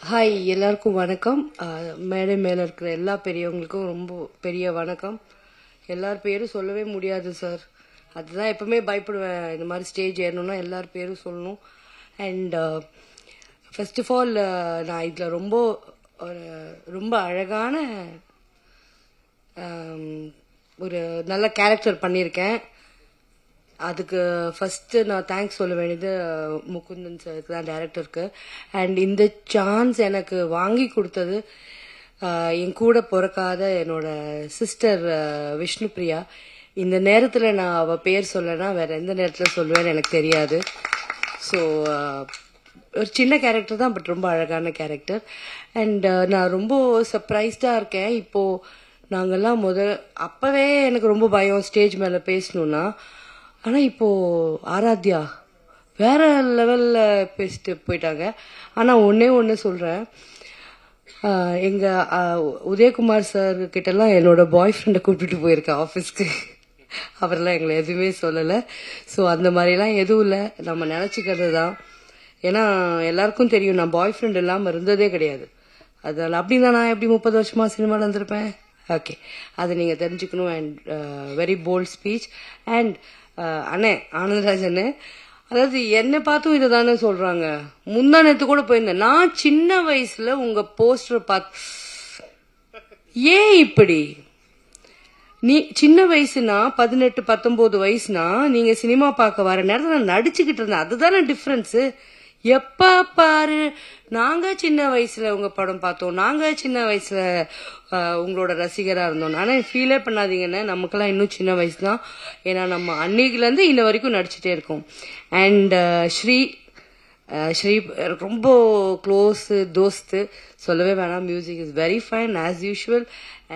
Hi, எல்லாருக்கும் வணக்கம். மேடை மேலே இருக்கிற எல்லா பெரியவங்களுக்கும் ரொம்ப பெரிய வணக்கம். எல்லார் பேரும் சொல்லவே முடியாது சார். அதுதான் எப்பவுமே பயப்படுவேன். இந்த மாதிரி ஸ்டேஜ் ஏறணும்னா எல்லார் பேரும் சொல்லணும். அண்ட் ஃபர்ஸ்ட் ஆஃப் ஆல் நான் இதில் ரொம்ப அழகான ஒரு நல்ல கேரக்டர் பண்ணியிருக்கேன். அதுக்கு ஃபர்ஸ்ட் நான் தேங்க்ஸ் சொல்ல வேண்டியது முகுந்தன் சாருக்கு தான், டைரக்டருக்கு. அண்ட் இந்த சான்ஸ் எனக்கு வாங்கி கொடுத்தது என் கூட பிறக்காத என்னோட சிஸ்டர் விஷ்ணுபிரியா. இந்த நேரத்தில் நான் அவள் பேர் சொல்லனா வேற எந்த நேரத்தில் சொல்லுவேன்னு எனக்கு தெரியாது. ஸோ ஒரு சின்ன கேரக்டர் தான், பட் ரொம்ப அழகான கேரக்டர். அண்ட் நான் ரொம்ப சர்ப்ரைஸ்டாக இருக்கேன். இப்போது நாங்கள்லாம் அப்போவே எனக்கு ரொம்ப பயம் ஸ்டேஜ் மேலே பேசணுன்னா. ஆனால் இப்போ ஆராத்யா வேற லெவல்ல பேசிட்டு போயிட்டாங்க. ஆனால் ஒன்று சொல்றேன், எங்க உதயகுமார் சார் கிட்டலாம் என்னோட பாய் ஃப்ரெண்டை கூப்பிட்டுட்டு போயிருக்கேன் ஆஃபீஸ்க்கு. அவரெல்லாம் எங்களை எதுவுமே சொல்லலை. ஸோ அந்த மாதிரிலாம் எதுவும் இல்லை, நம்ம நினச்சிக்கிறது தான். ஏன்னா எல்லாருக்கும் தெரியும் நான் பாய் ஃப்ரெண்ட் இல்லாமல் இருந்ததே கிடையாது. அதனால அப்படின்னா நான் எப்படி 30 வருஷமா சினிமாவில் இருந்திருப்பேன். ஓகே, அதை நீங்கள் தெரிஞ்சுக்கணும். And very bold speech. And அண்ணே ஆனந்தராஜ், அதாவது என்னை பார்த்தும் இதை தானே சொல்றாங்க. முந்தா நேத்து கூட போயிருந்தேன். நான் சின்ன வயசுல உங்க போஸ்டர் பார்த்து ஏன் இப்படி நீ சின்ன வயசுனா 18 19 வயசுனா நீங்க சினிமா பார்க்க வர நேரத்தில் நான் நடிச்சுக்கிட்டு இருந்தேன். அதுதானே டிஃபரன்ஸ். எப்ப பாரு நாங்க சின்ன வயசுல உங்க படம் பார்த்தோம், நாங்க சின்ன வயசுல உங்களோட ரசிகரா இருந்தோம். ஆனா ஃபீலே பண்ணாதீங்கன்னு, நமக்கெல்லாம் இன்னும் சின்ன வயசு தான். ஏன்னா நம்ம அன்னைக்குல இருந்து இன்ன வரைக்கும் நடிச்சுட்டே இருக்கோம். அண்ட் ஸ்ரீ ரொம்ப க்ளோஸ் தோஸ்து, சொல்லவே வேணாம். Music is very fine as usual.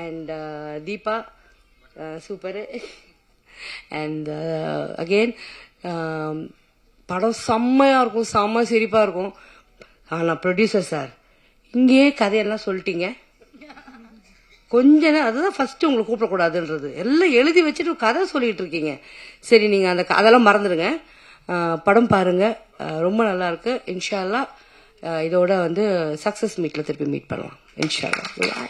And Deepa super. And again படம் செம்மையா இருக்கும், செம்ம சிரிப்பா இருக்கும். ஆனா ப்ரொடியூசர் சார் இங்கேயே கதையெல்லாம் சொல்லிட்டீங்க. கொஞ்ச நேரம் அதுதான் ஃபர்ஸ்ட் உங்களை கூப்பிடக்கூடாதுன்றது. எல்லாம் எழுதி வச்சுட்டு கதை சொல்லிட்டு இருக்கீங்க. சரி, நீங்க அதெல்லாம் மறந்துடுங்க. படம் பாருங்க, ரொம்ப நல்லா இருக்கு. இன்ஷா அல்லாஹ் இதோட சக்சஸ் மீட்ல திருப்பி மீட் பண்ணலாம் இன்ஷா அல்லாஹ்.